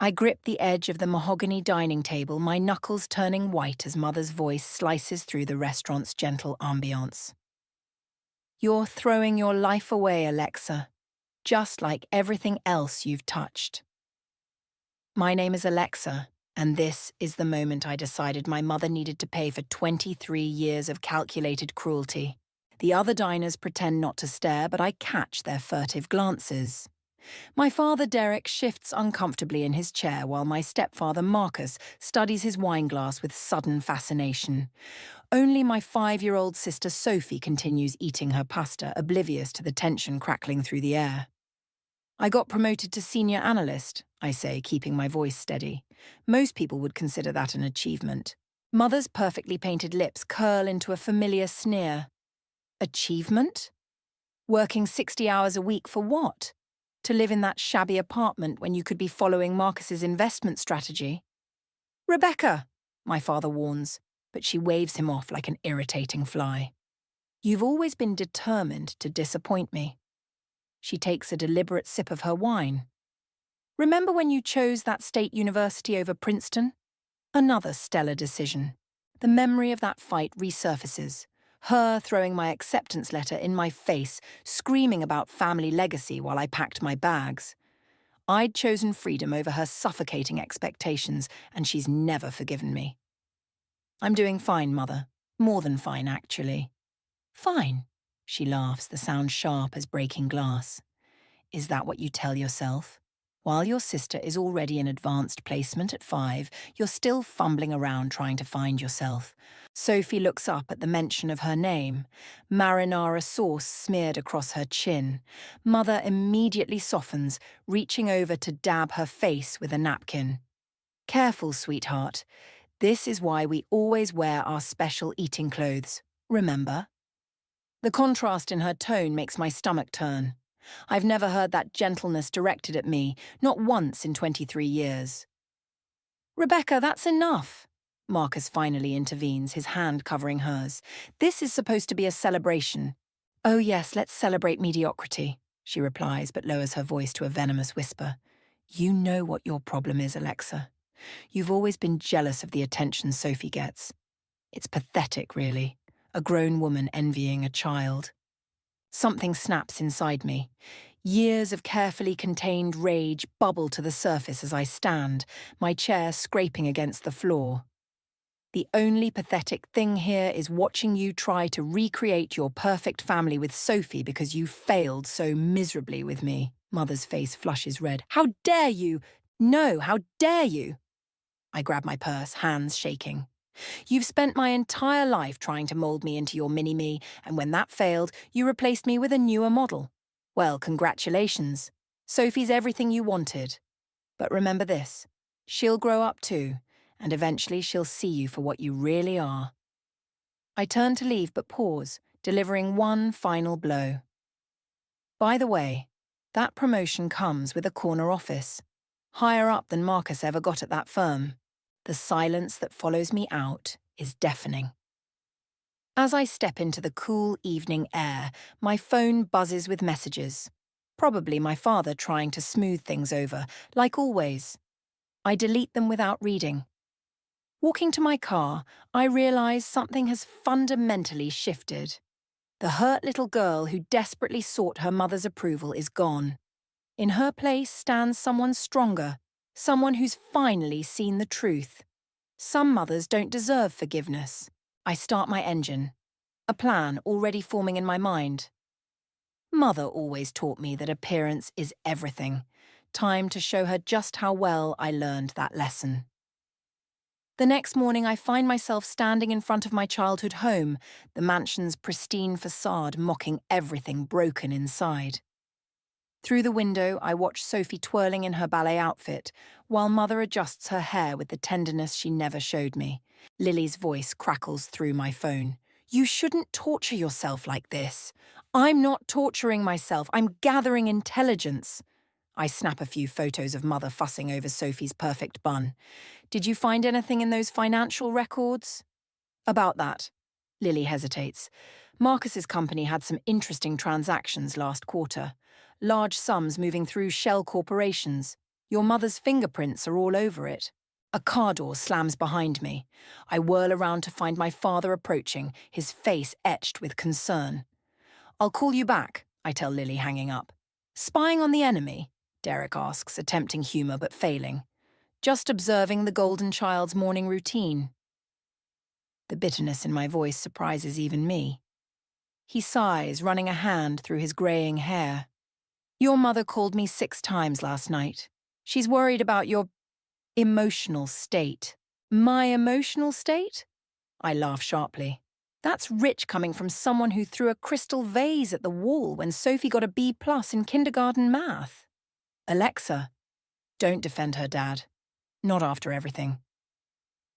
I grip the edge of the mahogany dining table, my knuckles turning white as Mother's voice slices through the restaurant's gentle ambiance. You're throwing your life away, Alexa, just like everything else you've touched. My name is Alexa, and this is the moment I decided my mother needed to pay for 23 years of calculated cruelty. The other diners pretend not to stare, but I catch their furtive glances. My father, Derek, shifts uncomfortably in his chair while my stepfather, Marcus, studies his wineglass with sudden fascination. Only my 5-year-old sister, Sophie, continues eating her pasta, oblivious to the tension crackling through the air. I got promoted to senior analyst, I say, keeping my voice steady. Most people would consider that an achievement. Mother's perfectly painted lips curl into a familiar sneer. Achievement? Working 60 hours a week for what? To live in that shabby apartment when you could be following Marcus's investment strategy? Rebecca, my father warns, but she waves him off like an irritating fly. You've always been determined to disappoint me. She takes a deliberate sip of her wine. Remember when you chose that state university over Princeton? Another stellar decision. The memory of that fight resurfaces. Her throwing my acceptance letter in my face, screaming about family legacy while I packed my bags. I'd chosen freedom over her suffocating expectations, and she's never forgiven me. I'm doing fine, Mother. More than fine, actually. Fine, she laughs, the sound sharp as breaking glass. Is that what you tell yourself? While your sister is already in advanced placement at 5, you're still fumbling around trying to find yourself. Sophie looks up at the mention of her name, marinara sauce smeared across her chin. Mother immediately softens, reaching over to dab her face with a napkin. Careful, sweetheart. This is why we always wear our special eating clothes, remember? The contrast in her tone makes my stomach turn. I've never heard that gentleness directed at me, not once in 23 years. Rebecca, that's enough. Marcus finally intervenes, his hand covering hers. This is supposed to be a celebration. Oh yes, let's celebrate mediocrity, she replies, but lowers her voice to a venomous whisper. You know what your problem is, Alexa. You've always been jealous of the attention Sophie gets. It's pathetic, really. A grown woman envying a child. Something snaps inside me. Years of carefully contained rage bubble to the surface as I stand, my chair scraping against the floor. The only pathetic thing here is watching you try to recreate your perfect family with Sophie because you failed so miserably with me. Mother's face flushes red. How dare you? No, how dare you? I grab my purse, hands shaking. You've spent my entire life trying to mold me into your mini-me, and when that failed, you replaced me with a newer model. Well, congratulations. Sophie's everything you wanted. But remember this, she'll grow up too, and eventually she'll see you for what you really are. I turn to leave but pause, delivering one final blow. By the way, that promotion comes with a corner office, higher up than Marcus ever got at that firm. The silence that follows me out is deafening. As I step into the cool evening air, my phone buzzes with messages. Probably my father trying to smooth things over, like always. I delete them without reading. Walking to my car, I realize something has fundamentally shifted. The hurt little girl who desperately sought her mother's approval is gone. In her place stands someone stronger, someone who's finally seen the truth. Some mothers don't deserve forgiveness. I start my engine, a plan already forming in my mind. Mother always taught me that appearance is everything. Time to show her just how well I learned that lesson. The next morning, I find myself standing in front of my childhood home, the mansion's pristine facade mocking everything broken inside. Through the window, I watch Sophie twirling in her ballet outfit, while Mother adjusts her hair with the tenderness she never showed me. Lily's voice crackles through my phone. You shouldn't torture yourself like this. I'm not torturing myself, I'm gathering intelligence. I snap a few photos of Mother fussing over Sophie's perfect bun. Did you find anything in those financial records? About that. Lily hesitates. Marcus's company had some interesting transactions last quarter. Large sums moving through shell corporations. Your mother's fingerprints are all over it. A car door slams behind me. I whirl around to find my father approaching, his face etched with concern. I'll call you back, I tell Lily, hanging up. Spying on the enemy? Derek asks, attempting humour but failing. Just observing the golden child's morning routine. The bitterness in my voice surprises even me. He sighs, running a hand through his greying hair. Your mother called me 6 times last night. She's worried about your emotional state. My emotional state? I laugh sharply. That's rich coming from someone who threw a crystal vase at the wall when Sophie got a B+ in kindergarten math. Alexa, don't defend her dad. Not after everything.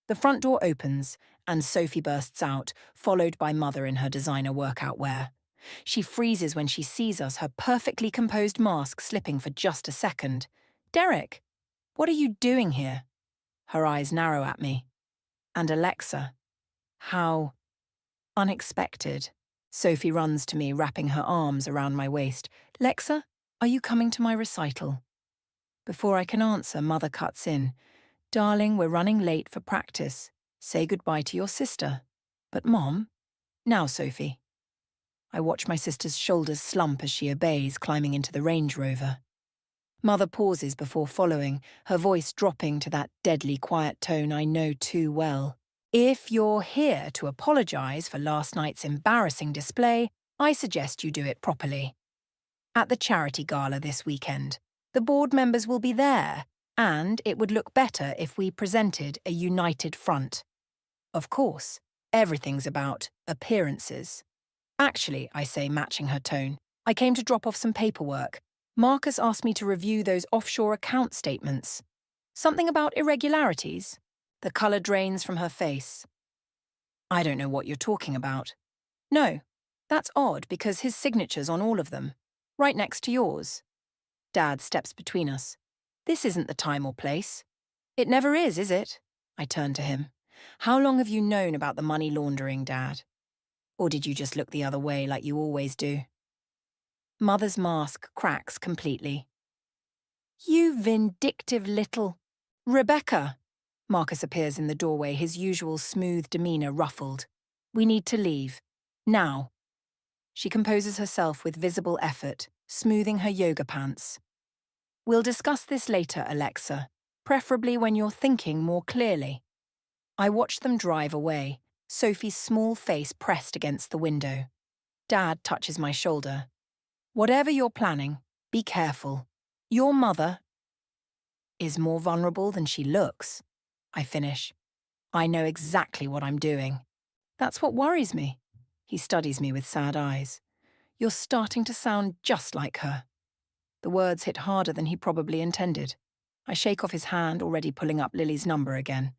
The front door opens, and Sophie bursts out, followed by Mother in her designer workout wear. She freezes when she sees us, her perfectly composed mask slipping for just a second. Derek, what are you doing here? Her eyes narrow at me. And Alexa, how unexpected. Sophie runs to me, wrapping her arms around my waist. Lexa, are you coming to my recital? Before I can answer, Mother cuts in. Darling, we're running late for practice. Say goodbye to your sister. But Mom? Now, Sophie. I watch my sister's shoulders slump as she obeys, climbing into the Range Rover. Mother pauses before following, her voice dropping to that deadly quiet tone I know too well. If you're here to apologise for last night's embarrassing display, I suggest you do it properly. At the charity gala this weekend, the board members will be there, and it would look better if we presented a united front. Of course, everything's about appearances. Actually, I say, matching her tone, I came to drop off some paperwork. Marcus asked me to review those offshore account statements. Something about irregularities? The colour drains from her face. I don't know what you're talking about. No, that's odd because his signature's on all of them, right next to yours. Dad steps between us. This isn't the time or place. It never is it? I turn to him. How long have you known about the money laundering, Dad? Or did you just look the other way like you always do? Mother's mask cracks completely. You vindictive little... Rebecca! Marcus appears in the doorway, his usual smooth demeanour ruffled. We need to leave. Now. She composes herself with visible effort, smoothing her yoga pants. We'll discuss this later, Alexa, preferably when you're thinking more clearly. I watch them drive away, Sophie's small face pressed against the window. Dad touches my shoulder. Whatever you're planning, be careful. Your mother is more vulnerable than she looks. I finish. I know exactly what I'm doing. That's what worries me. He studies me with sad eyes. You're starting to sound just like her. The words hit harder than he probably intended. I shake off his hand, already pulling up Lily's number again.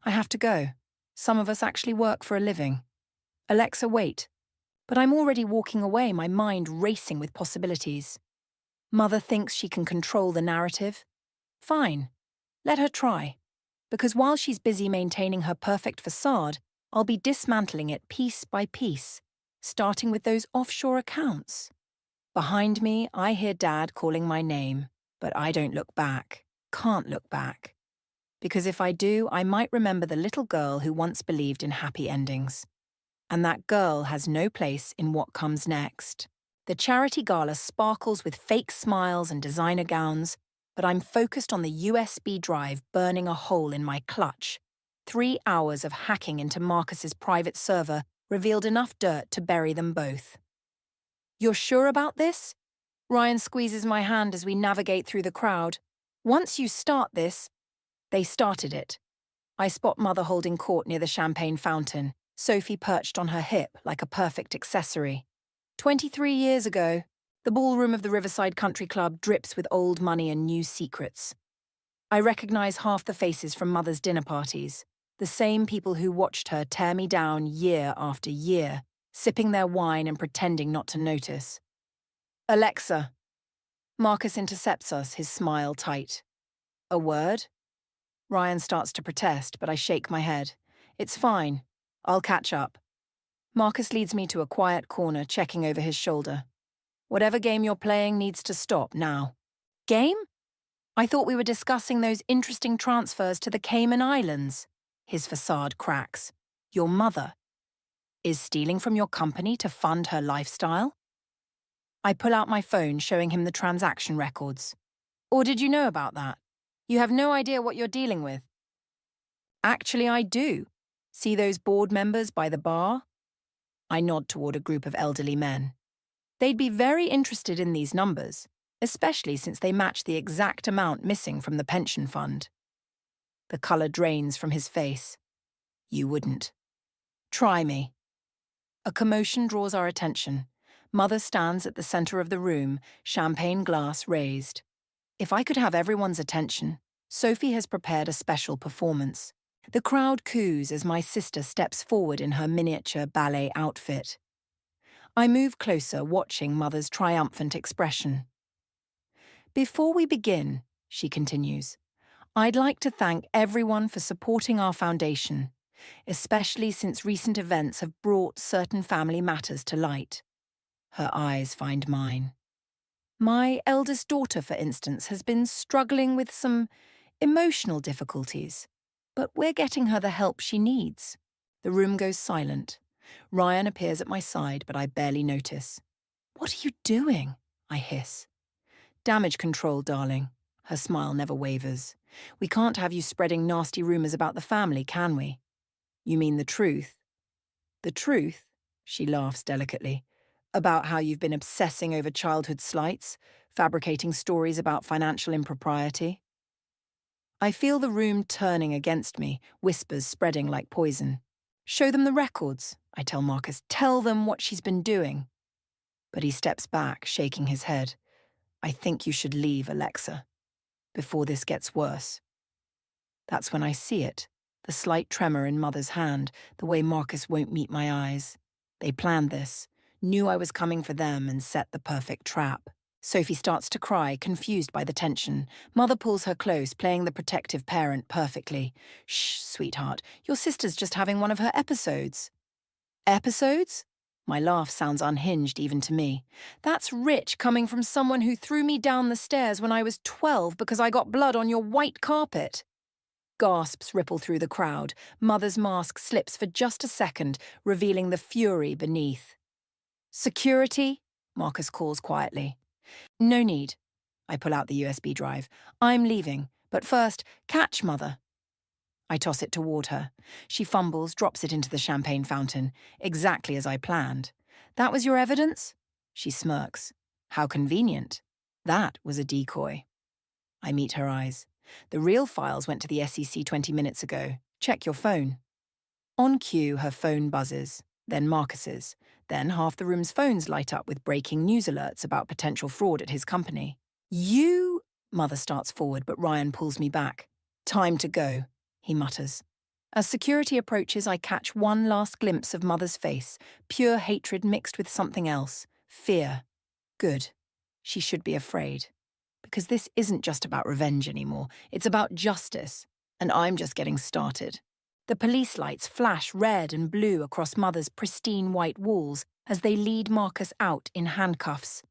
I have to go. Some of us actually work for a living. Alexa, wait. But I'm already walking away, my mind racing with possibilities. Mother thinks she can control the narrative. Fine. Let her try. Because while she's busy maintaining her perfect facade, I'll be dismantling it piece by piece, starting with those offshore accounts. Behind me, I hear Dad calling my name, but I don't look back, can't look back. Because if I do, I might remember the little girl who once believed in happy endings. And that girl has no place in what comes next. The charity gala sparkles with fake smiles and designer gowns, but I'm focused on the USB drive burning a hole in my clutch. 3 hours of hacking into Marcus's private server revealed enough dirt to bury them both. You're sure about this? Ryan squeezes my hand as we navigate through the crowd. Once you start this... They started it. I spot Mother holding court near the champagne fountain, Sophie perched on her hip like a perfect accessory. 23 years ago, the ballroom of the Riverside Country Club drips with old money and new secrets. I recognize half the faces from Mother's dinner parties, the same people who watched her tear me down year after year, sipping their wine and pretending not to notice. Alexa. Marcus intercepts us, his smile tight. A word? Ryan starts to protest, but I shake my head. It's fine. I'll catch up. Marcus leads me to a quiet corner, checking over his shoulder. Whatever game you're playing needs to stop now. Game? I thought we were discussing those interesting transfers to the Cayman Islands. His facade cracks. Your mother is stealing from your company to fund her lifestyle? I pull out my phone, showing him the transaction records. Or did you know about that? You have no idea what you're dealing with. Actually, I do. See those board members by the bar? I nod toward a group of elderly men. They'd be very interested in these numbers, especially since they match the exact amount missing from the pension fund. The colour drains from his face. You wouldn't. Try me. A commotion draws our attention. Mother stands at the centre of the room, champagne glass raised. If I could have everyone's attention, Sophie has prepared a special performance. The crowd coos as my sister steps forward in her miniature ballet outfit. I move closer, watching Mother's triumphant expression. Before we begin, she continues, I'd like to thank everyone for supporting our foundation, especially since recent events have brought certain family matters to light. Her eyes find mine. My eldest daughter, for instance, has been struggling with some emotional difficulties, but we're getting her the help she needs. The room goes silent. Ryan appears at my side, but I barely notice. What are you doing? I hiss. Damage control, darling. Her smile never wavers. We can't have you spreading nasty rumours about the family, can we? You mean the truth? The truth? She laughs delicately. About how you've been obsessing over childhood slights, fabricating stories about financial impropriety. I feel the room turning against me, whispers spreading like poison. Show them the records, I tell Marcus. Tell them what she's been doing. But he steps back, shaking his head. I think you should leave, Alexa, before this gets worse. That's when I see it, the slight tremor in Mother's hand, the way Marcus won't meet my eyes. They planned this, knew I was coming for them, and set the perfect trap. Sophie starts to cry, confused by the tension. Mother pulls her close, playing the protective parent perfectly. Shh, sweetheart, your sister's just having one of her episodes. Episodes? My laugh sounds unhinged even to me. That's rich coming from someone who threw me down the stairs when I was 12 because I got blood on your white carpet. Gasps ripple through the crowd. Mother's mask slips for just a second, revealing the fury beneath. Security? Marcus calls quietly. No need. I pull out the USB drive. I'm leaving, but first, catch Mother. I toss it toward her. She fumbles, drops it into the champagne fountain, exactly as I planned. That was your evidence? She smirks. How convenient. That was a decoy. I meet her eyes. The real files went to the SEC 20 minutes ago. Check your phone. On cue, her phone buzzes, then Marcus's. Then half the room's phones light up with breaking news alerts about potential fraud at his company. You... Mother starts forward, but Ryan pulls me back. Time to go, he mutters. As security approaches, I catch one last glimpse of Mother's face, pure hatred mixed with something else. Fear. Good. She should be afraid. Because this isn't just about revenge anymore. It's about justice. And I'm just getting started. The police lights flash red and blue across Mother's pristine white walls as they lead Marcus out in handcuffs.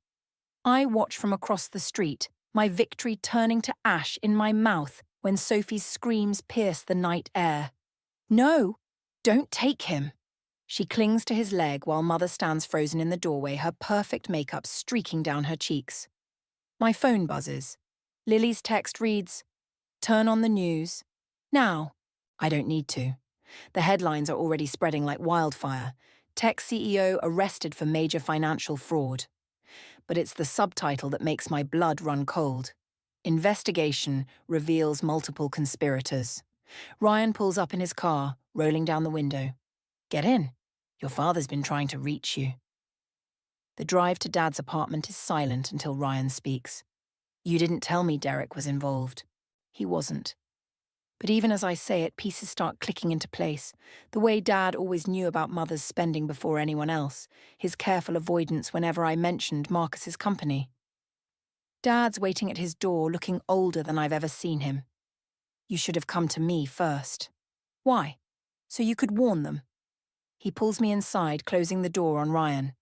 I watch from across the street, my victory turning to ash in my mouth when Sophie's screams pierce the night air. No, don't take him. She clings to his leg while Mother stands frozen in the doorway, her perfect makeup streaking down her cheeks. My phone buzzes. Lily's text reads, "Turn on the news. Now." I don't need to. The headlines are already spreading like wildfire. Tech CEO arrested for major financial fraud. But it's the subtitle that makes my blood run cold. Investigation reveals multiple conspirators. Ryan pulls up in his car, rolling down the window. Get in. Your father's been trying to reach you. The drive to Dad's apartment is silent until Ryan speaks. You didn't tell me Derek was involved. He wasn't. But even as I say it, pieces start clicking into place. The way Dad always knew about Mother's spending before anyone else, his careful avoidance whenever I mentioned Marcus's company. Dad's waiting at his door, looking older than I've ever seen him. You should have come to me first. Why? So you could warn them. He pulls me inside, closing the door on Ryan.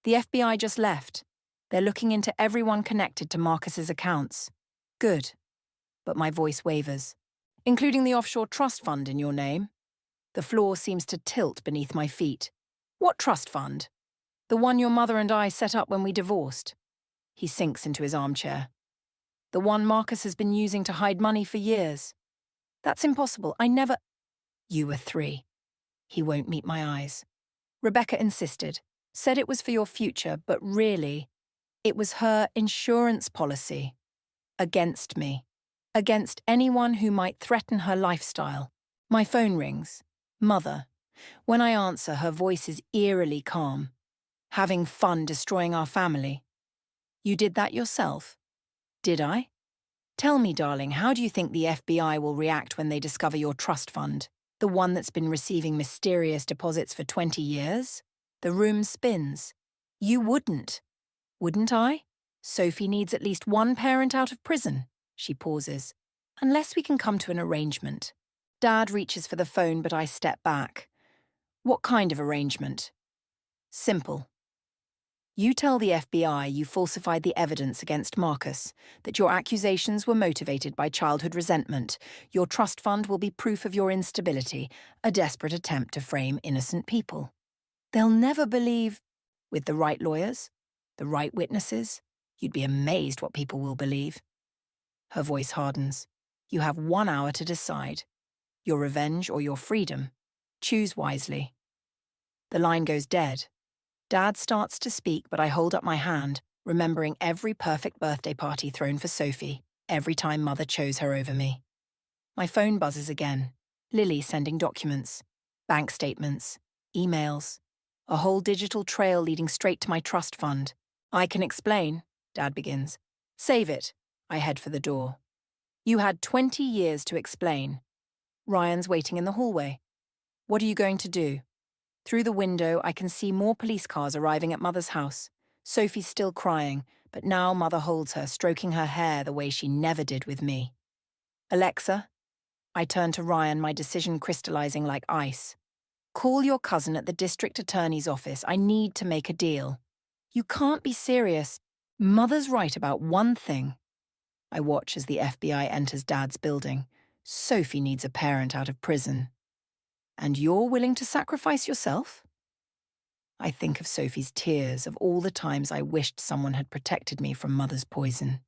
The FBI just left. They're looking into everyone connected to Marcus's accounts. Good. but my voice wavers. Including the offshore trust fund in your name? The floor seems to tilt beneath my feet. What trust fund? The one your mother and I set up when we divorced. He sinks into his armchair. The one Marcus has been using to hide money for years. That's impossible. I never... You were 3. He won't meet my eyes. Rebecca insisted. Said it was for your future, but really, it was her insurance policy. Against me. Against anyone who might threaten her lifestyle. My phone rings. Mother. When I answer, her voice is eerily calm. Having fun destroying our family. You did that yourself? Did I? Tell me, darling, how do you think the FBI will react when they discover your trust fund? The one that's been receiving mysterious deposits for 20 years? The room spins. You wouldn't. Wouldn't I? Sophie needs at least one parent out of prison. She pauses. Unless we can come to an arrangement. Dad reaches for the phone, but I step back. What kind of arrangement? Simple. You tell the FBI you falsified the evidence against Marcus, that your accusations were motivated by childhood resentment. Your trust fund will be proof of your instability, a desperate attempt to frame innocent people. They'll never believe. With the right lawyers, the right witnesses, you'd be amazed what people will believe. Her voice hardens. You have 1 hour to decide. Your revenge or your freedom. Choose wisely. The line goes dead. Dad starts to speak, but I hold up my hand, remembering every perfect birthday party thrown for Sophie, every time Mother chose her over me. My phone buzzes again. Lily sending documents, bank statements, emails, a whole digital trail leading straight to my trust fund. I can explain, Dad begins. Save it. I head for the door. You had 20 years to explain. Ryan's waiting in the hallway. What are you going to do? Through the window, I can see more police cars arriving at Mother's house. Sophie's still crying, but now Mother holds her, stroking her hair the way she never did with me. Alexa? I turn to Ryan, my decision crystallizing like ice. Call your cousin at the district attorney's office. I need to make a deal. You can't be serious. Mother's right about one thing. I watch as the FBI enters Dad's building. Sophie needs a parent out of prison. And you're willing to sacrifice yourself? I think of Sophie's tears, of all the times I wished someone had protected me from Mother's poison.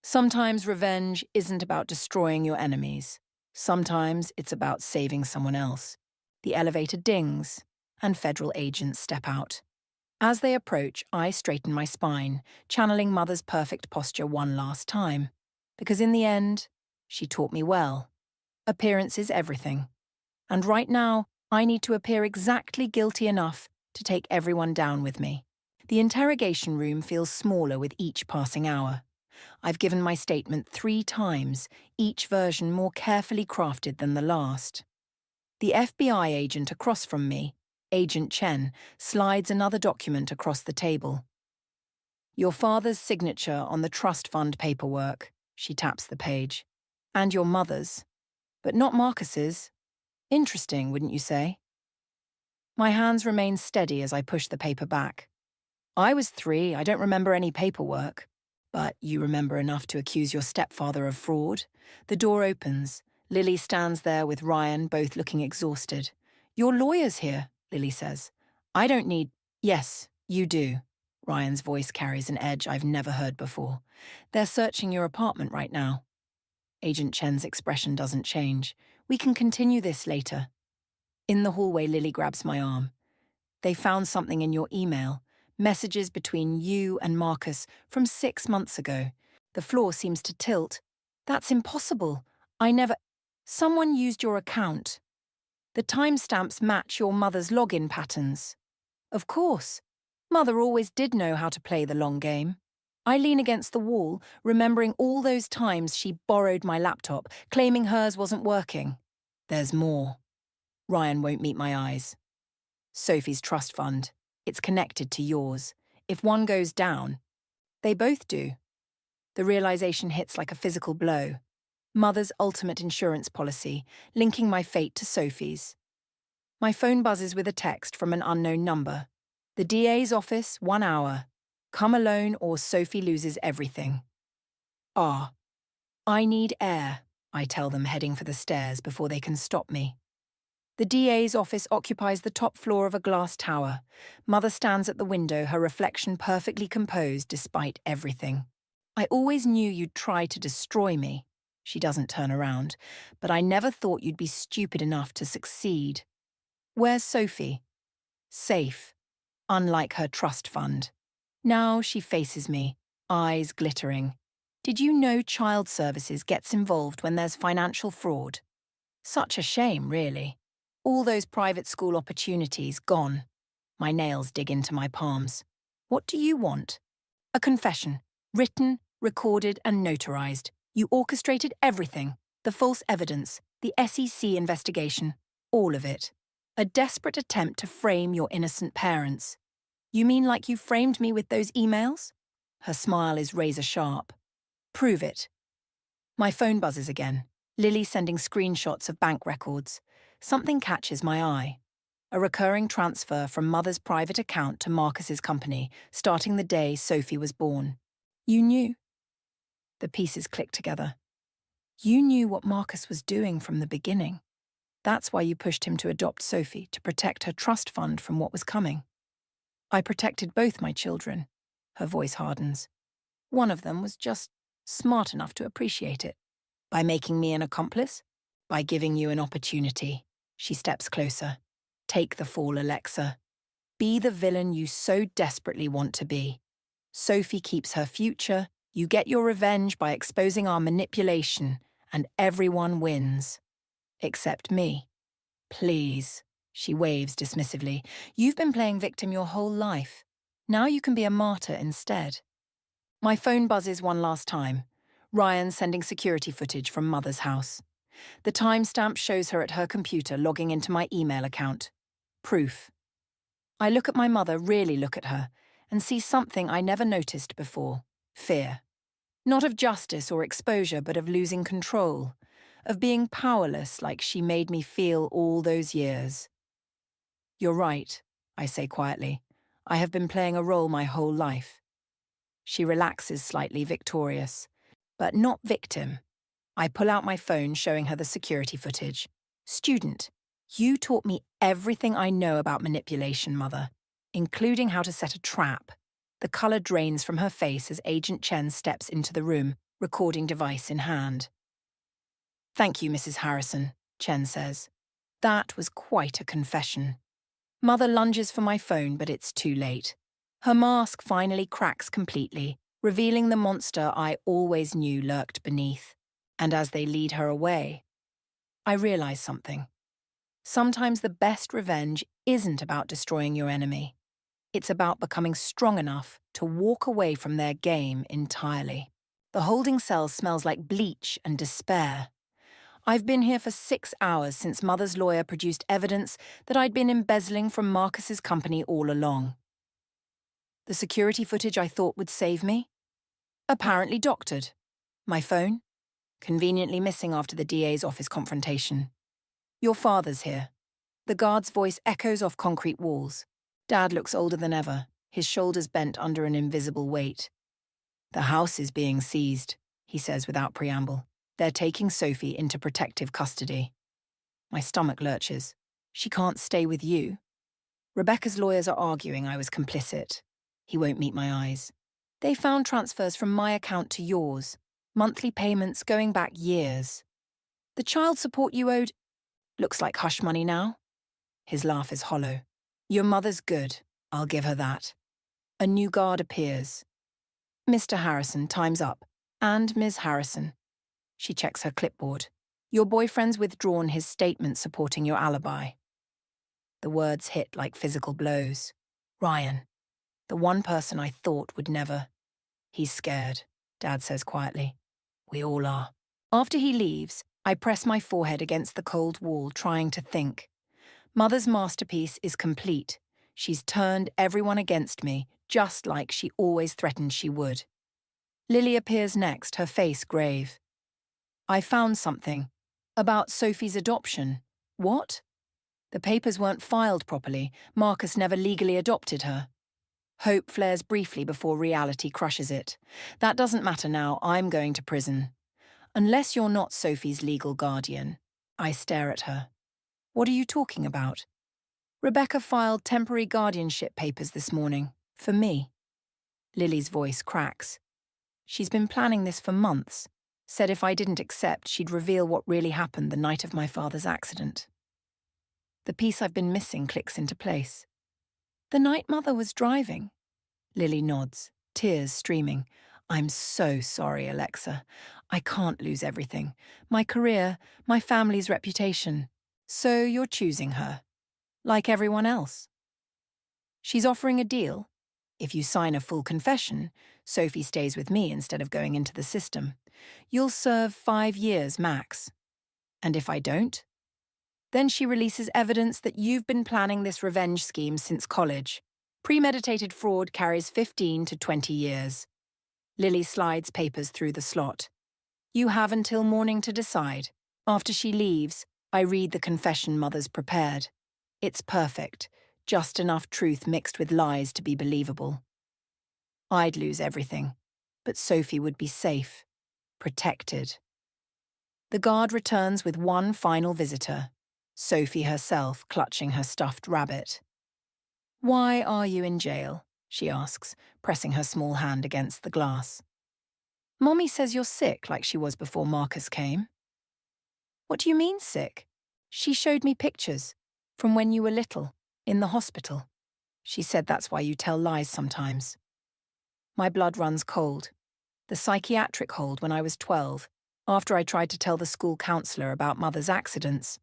Sometimes revenge isn't about destroying your enemies. Sometimes it's about saving someone else. The elevator dings, and federal agents step out. As they approach, I straighten my spine, channeling Mother's perfect posture one last time. Because in the end, she taught me well. Appearance is everything. And right now, I need to appear exactly guilty enough to take everyone down with me. The interrogation room feels smaller with each passing hour. I've given my statement 3 times, each version more carefully crafted than the last. The FBI agent across from me, Agent Chen, slides another document across the table. Your father's signature on the trust fund paperwork, she taps the page. And your mother's. But not Marcus's. Interesting, wouldn't you say? My hands remain steady as I push the paper back. I was 3, I don't remember any paperwork. But you remember enough to accuse your stepfather of fraud. The door opens. Lily stands there with Ryan, both looking exhausted. Your lawyer's here, Lily says. I don't need... Yes, you do. Ryan's voice carries an edge I've never heard before. They're searching your apartment right now. Agent Chen's expression doesn't change. We can continue this later. In the hallway, Lily grabs my arm. They found something in your email. Messages between you and Marcus from 6 months ago. The floor seems to tilt. That's impossible. I never... Someone used your account. The timestamps match your mother's login patterns. Of course. Mother always did know how to play the long game. I lean against the wall, remembering all those times she borrowed my laptop, claiming hers wasn't working. There's more. Ryan won't meet my eyes. Sophie's trust fund. It's connected to yours. If one goes down, they both do. The realization hits like a physical blow. Mother's ultimate insurance policy, linking my fate to Sophie's. My phone buzzes with a text from an unknown number. The DA's office, 1 hour. Come alone or Sophie loses everything. R. I need air, I tell them, heading for the stairs before they can stop me. The DA's office occupies the top floor of a glass tower. Mother stands at the window, her reflection perfectly composed despite everything. I always knew you'd try to destroy me. She doesn't turn around, but I never thought you'd be stupid enough to succeed. Where's Sophie? Safe, unlike her trust fund. Now she faces me, eyes glittering. Did you know child services gets involved when there's financial fraud? Such a shame, really. All those private school opportunities gone. My nails dig into my palms. What do you want? A confession. Written, recorded, and notarized. You orchestrated everything. The false evidence, the SEC investigation, all of it. A desperate attempt to frame your innocent parents. You mean like you framed me with those emails? Her smile is razor sharp. Prove it. My phone buzzes again. Lily sending screenshots of bank records. Something catches my eye. A recurring transfer from Mother's private account to Marcus's company, starting the day Sophie was born. You knew. The pieces click together. You knew what Marcus was doing from the beginning. That's why you pushed him to adopt Sophie, to protect her trust fund from what was coming. I protected both my children. Her voice hardens. One of them was just smart enough to appreciate it. By making me an accomplice? By giving you an opportunity. She steps closer. Take the fall, Alexa. Be the villain you so desperately want to be. Sophie keeps her future, you get your revenge by exposing our manipulation, and everyone wins. Except me. Please, she waves dismissively. You've been playing victim your whole life. Now you can be a martyr instead. My phone buzzes one last time. Ryan sending security footage from Mother's house. The timestamp shows her at her computer logging into my email account. Proof. I look at my mother, really look at her, and see something I never noticed before. Fear. Not of justice or exposure, but of losing control. Of being powerless like she made me feel all those years. You're right, I say quietly. I have been playing a role my whole life. She relaxes slightly, victorious. But not victim. I pull out my phone, showing her the security footage. Student, you taught me everything I know about manipulation, Mother, including how to set a trap. The colour drains from her face as Agent Chen steps into the room, recording device in hand. Thank you, Mrs. Harrison, Chen says. That was quite a confession. Mother lunges for my phone, but it's too late. Her mask finally cracks completely, revealing the monster I always knew lurked beneath. And as they lead her away, I realize something. Sometimes the best revenge isn't about destroying your enemy. It's about becoming strong enough to walk away from their game entirely. The holding cell smells like bleach and despair. I've been here for 6 hours since Mother's lawyer produced evidence that I'd been embezzling from Marcus's company all along. The security footage I thought would save me? Apparently doctored. My phone? Conveniently missing after the DA's office confrontation. Your father's here. The guard's voice echoes off concrete walls. Dad looks older than ever, his shoulders bent under an invisible weight. The house is being seized, he says without preamble. They're taking Sophie into protective custody. My stomach lurches. She can't stay with you. Rebecca's lawyers are arguing I was complicit. He won't meet my eyes. They found transfers from my account to yours. Monthly payments going back years. The child support you owed looks like hush money now. His laugh is hollow. Your mother's good, I'll give her that. A new guard appears. Mr. Harrison, time's up. And Ms. Harrison. She checks her clipboard. Your boyfriend's withdrawn his statement supporting your alibi. The words hit like physical blows. Ryan, the one person I thought would never. He's scared, Dad says quietly. We all are. After he leaves, I press my forehead against the cold wall, trying to think. Mother's masterpiece is complete. She's turned everyone against me, just like she always threatened she would. Lily appears next, her face grave. I found something. About Sophie's adoption. What? The papers weren't filed properly. Marcus never legally adopted her. Hope flares briefly before reality crushes it. That doesn't matter now. I'm going to prison. Unless you're not Sophie's legal guardian. I stare at her. What are you talking about? Rebecca filed temporary guardianship papers this morning. For me. Lily's voice cracks. She's been planning this for months. Said if I didn't accept, she'd reveal what really happened the night of my father's accident. The piece I've been missing clicks into place. The night Mother was driving. Lily nods, tears streaming. I'm so sorry, Alexa. I can't lose everything. My career, my family's reputation. So you're choosing her. Like everyone else. She's offering a deal. If you sign a full confession, Sophie stays with me instead of going into the system. You'll serve 5 years max. And if I don't? Then she releases evidence that you've been planning this revenge scheme since college. Premeditated fraud carries 15 to 20 years. Lily slides papers through the slot. You have until morning to decide. After she leaves, I read the confession Mother's prepared. It's perfect, just enough truth mixed with lies to be believable. I'd lose everything, but Sophie would be safe, protected. The guard returns with one final visitor, Sophie herself clutching her stuffed rabbit. Why are you in jail? She asks, pressing her small hand against the glass. Mommy says you're sick like she was before Marcus came. What do you mean sick? She showed me pictures from when you were little, in the hospital. She said that's why you tell lies sometimes. My blood runs cold. The psychiatric hold when I was 12, after I tried to tell the school counsellor about Mother's accidents.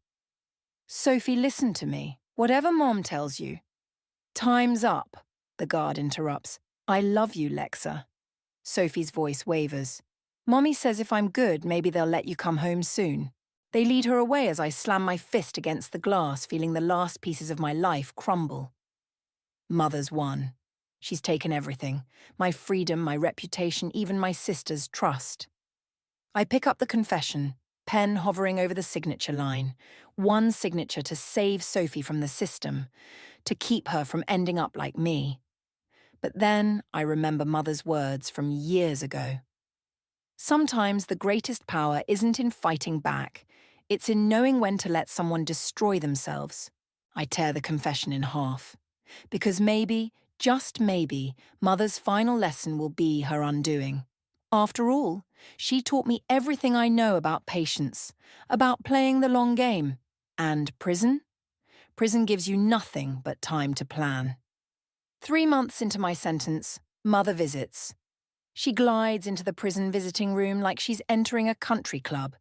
Sophie, listen to me. Whatever Mom tells you. Time's up, the guard interrupts. I love you, Lexa. Sophie's voice wavers. Mommy says if I'm good, maybe they'll let you come home soon. They lead her away as I slam my fist against the glass, feeling the last pieces of my life crumble. Mother's won. She's taken everything. My freedom, my reputation, even my sister's trust. I pick up the confession, pen hovering over the signature line. One signature to save Sophie from the system, to keep her from ending up like me. But then I remember Mother's words from years ago. Sometimes the greatest power isn't in fighting back. It's in knowing when to let someone destroy themselves. I tear the confession in half. Because maybe, just maybe, Mother's final lesson will be her undoing. After all, she taught me everything I know about patience, about playing the long game. And prison? Prison gives you nothing but time to plan. 3 months into my sentence, Mother visits. She glides into the prison visiting room like she's entering a country club.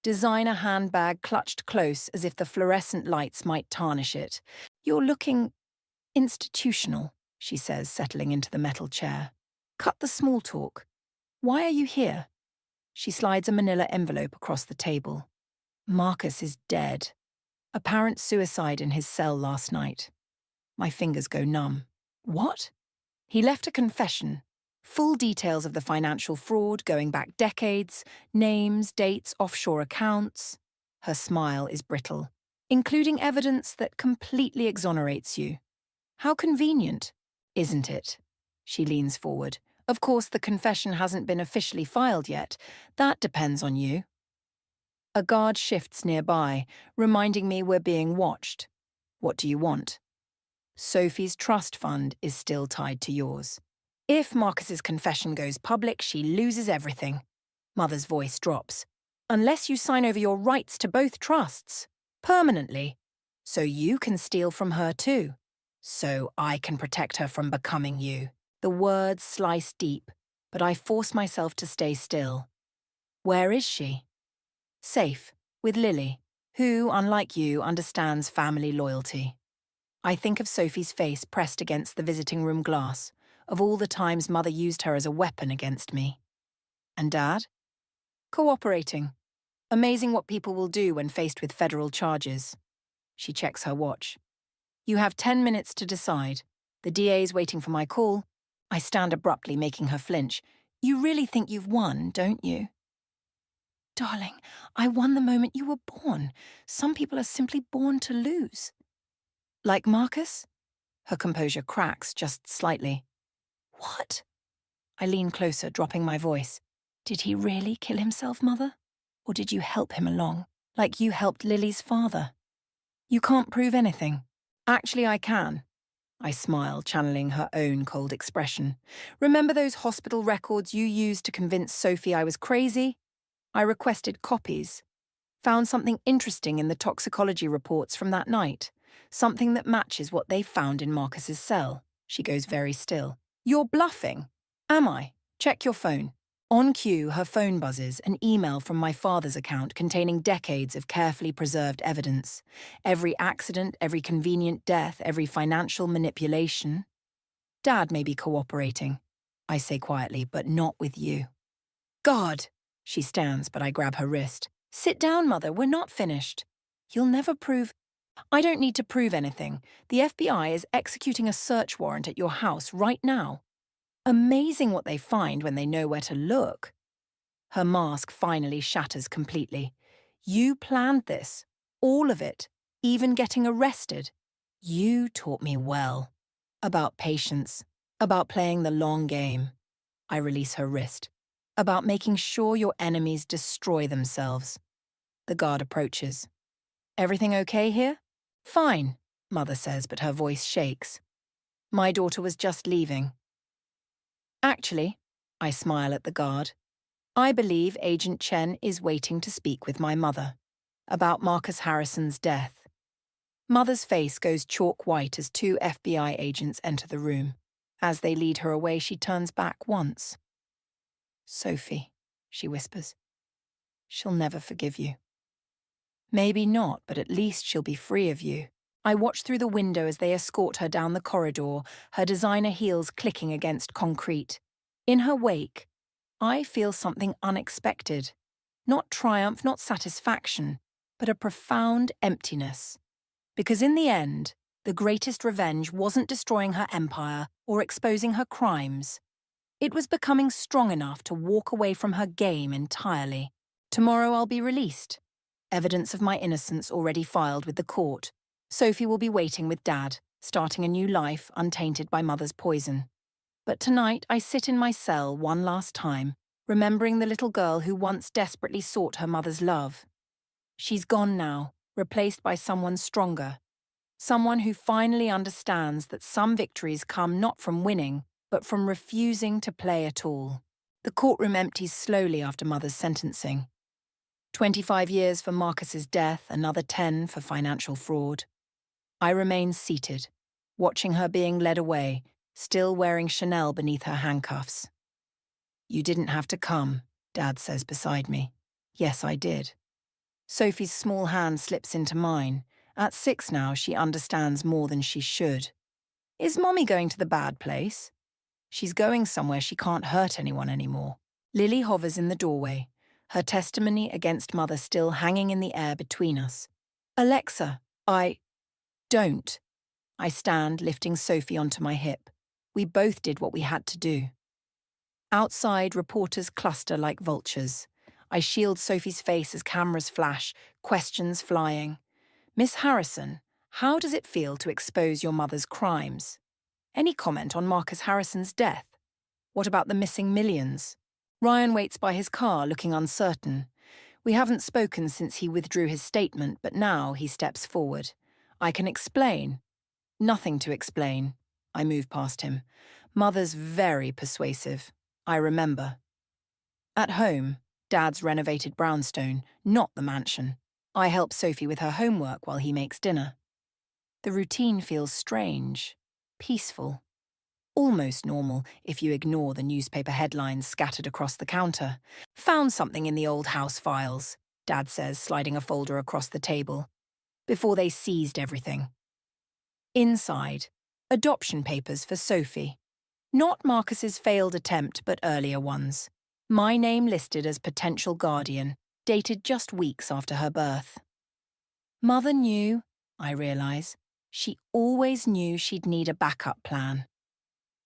Designer handbag clutched close as if the fluorescent lights might tarnish it. You're looking institutional, she says, settling into the metal chair. Cut the small talk. Why are you here? She slides a manila envelope across the table. Marcus is dead. Apparent suicide in his cell last night. My fingers go numb. What? He left a confession. Full details of the financial fraud going back decades, names, dates, offshore accounts. Her smile is brittle. Including evidence that completely exonerates you. How convenient, isn't it? She leans forward. Of course, the confession hasn't been officially filed yet. That depends on you. A guard shifts nearby, reminding me we're being watched. What do you want? Sophie's trust fund is still tied to yours. If Marcus's confession goes public, she loses everything. Mother's voice drops. Unless you sign over your rights to both trusts. Permanently. So you can steal from her too. So I can protect her from becoming you. The words slice deep, but I force myself to stay still. Where is she? Safe, with Lily, who, unlike you, understands family loyalty. I think of Sophie's face pressed against the visiting room glass, of all the times Mother used her as a weapon against me. And Dad? Cooperating. Amazing what people will do when faced with federal charges. She checks her watch. You have 10 minutes to decide. The DA's waiting for my call. I stand abruptly, making her flinch. You really think you've won, don't you? Darling, I won the moment you were born. Some people are simply born to lose. Like Marcus? Her composure cracks just slightly. What? I lean closer, dropping my voice. Did he really kill himself, Mother? Or did you help him along, like you helped Lily's father? You can't prove anything. Actually, I can. I smile, channeling her own cold expression. Remember those hospital records you used to convince Sophie I was crazy? I requested copies. Found something interesting in the toxicology reports from that night. Something that matches what they found in Marcus's cell. She goes very still. You're bluffing. Am I? Check your phone. On cue, her phone buzzes, an email from my father's account containing decades of carefully preserved evidence. Every accident, every convenient death, every financial manipulation. Dad may be cooperating, I say quietly, but not with you. God! She stands, but I grab her wrist. Sit down, Mother, we're not finished. You'll never prove... I don't need to prove anything. The FBI is executing a search warrant at your house right now. Amazing what they find when they know where to look. Her mask finally shatters completely. You planned this. All of it. Even getting arrested. You taught me well. About patience. About playing the long game. I release her wrist. About making sure your enemies destroy themselves. The guard approaches. Everything okay here? Fine, Mother says, but her voice shakes. My daughter was just leaving. Actually, I smile at the guard. I believe Agent Chen is waiting to speak with my mother about Marcus Harrison's death. Mother's face goes chalk white as two FBI agents enter the room. As they lead her away, she turns back once. Sophie, she whispers. She'll never forgive you. Maybe not, but at least she'll be free of you. I watch through the window as they escort her down the corridor, her designer heels clicking against concrete. In her wake, I feel something unexpected. Not triumph, not satisfaction, but a profound emptiness. Because in the end, the greatest revenge wasn't destroying her empire or exposing her crimes. It was becoming strong enough to walk away from her game entirely. Tomorrow I'll be released. Evidence of my innocence already filed with the court. Sophie will be waiting with Dad, starting a new life untainted by Mother's poison. But tonight I sit in my cell one last time, remembering the little girl who once desperately sought her mother's love. She's gone now, replaced by someone stronger. Someone who finally understands that some victories come not from winning, but from refusing to play at all. The courtroom empties slowly after Mother's sentencing. 25 years for Marcus's death, another 10 for financial fraud. I remain seated, watching her being led away, still wearing Chanel beneath her handcuffs. You didn't have to come, Dad says beside me. Yes, I did. Sophie's small hand slips into mine. At 6 now, she understands more than she should. Is Mommy going to the bad place? She's going somewhere she can't hurt anyone anymore. Lily hovers in the doorway, her testimony against Mother still hanging in the air between us. Alexa, Don't. I stand, lifting Sophie onto my hip. We both did what we had to do. Outside, reporters cluster like vultures. I shield Sophie's face as cameras flash, questions flying. Miss Harrison, how does it feel to expose your mother's crimes? Any comment on Marcus Harrison's death? What about the missing millions? Ryan waits by his car, looking uncertain. We haven't spoken since he withdrew his statement, but now he steps forward. I can explain. Nothing to explain. I move past him. Mother's very persuasive. I remember. At home, Dad's renovated brownstone, not the mansion. I help Sophie with her homework while he makes dinner. The routine feels strange, peaceful, almost normal if you ignore the newspaper headlines scattered across the counter. Found something in the old house files, Dad says, sliding a folder across the table, before they seized everything. Inside, adoption papers for Sophie. Not Marcus's failed attempt, but earlier ones. My name listed as potential guardian, dated just weeks after her birth. Mother knew, I realise. She always knew she'd need a backup plan.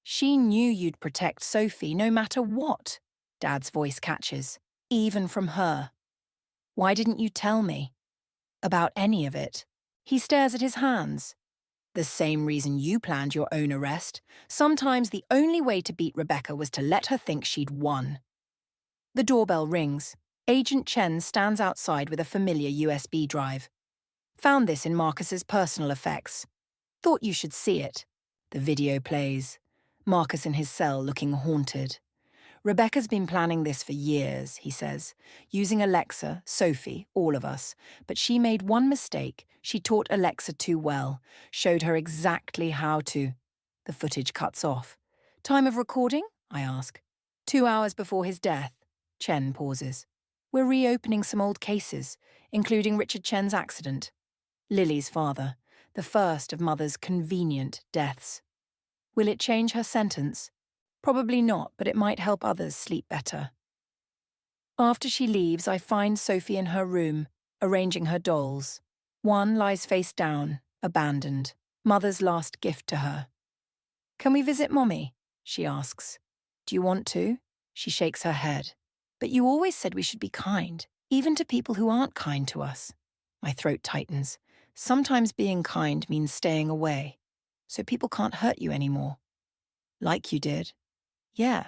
She knew you'd protect Sophie no matter what, Dad's voice catches, even from her. Why didn't you tell me? About any of it. He stares at his hands. The same reason you planned your own arrest. Sometimes the only way to beat Rebecca was to let her think she'd won. The doorbell rings. Agent Chen stands outside with a familiar USB drive. Found this in Marcus's personal effects. Thought you should see it. The video plays. Marcus in his cell looking haunted. Rebecca's been planning this for years, he says, using Alexa, Sophie, all of us. But she made one mistake. She taught Alexa too well, showed her exactly how to. The footage cuts off. Time of recording? I ask. 2 hours before his death. Chen pauses. We're reopening some old cases, including Richard Chen's accident. Lily's father, the first of Mother's convenient deaths. Will it change her sentence? Probably not, but it might help others sleep better. After she leaves, I find Sophie in her room, arranging her dolls. One lies face down, abandoned, Mother's last gift to her. Can we visit Mommy? She asks. Do you want to? She shakes her head. But you always said we should be kind, even to people who aren't kind to us. My throat tightens. Sometimes being kind means staying away, so people can't hurt you anymore. Like you did. Yeah,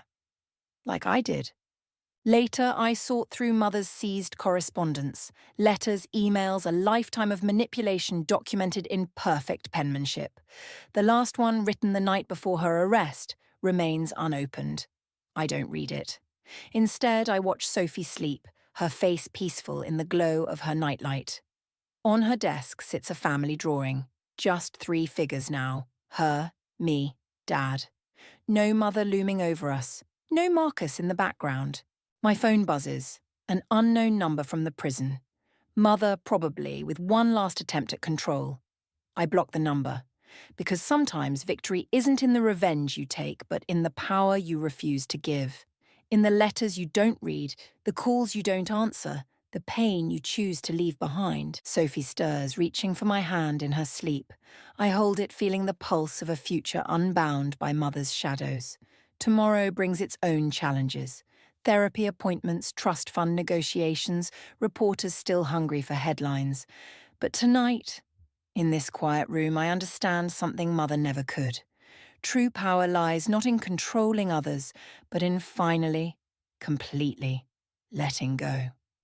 like I did. Later, I sought through Mother's seized correspondence, letters, emails, a lifetime of manipulation documented in perfect penmanship. The last one, written the night before her arrest, remains unopened. I don't read it. Instead, I watch Sophie sleep, her face peaceful in the glow of her nightlight. On her desk sits a family drawing. Just 3 figures now. Her, me, Dad. No Mother looming over us. No Marcus in the background. My phone buzzes. An unknown number from the prison. Mother, probably, with one last attempt at control. I block the number. Because sometimes victory isn't in the revenge you take, but in the power you refuse to give. In the letters you don't read, the calls you don't answer, the pain you choose to leave behind. Sophie stirs, reaching for my hand in her sleep. I hold it, feeling the pulse of a future unbound by Mother's shadows. Tomorrow brings its own challenges. Therapy appointments, trust fund negotiations, reporters still hungry for headlines. But tonight, in this quiet room, I understand something Mother never could. True power lies not in controlling others, but in finally, completely letting go.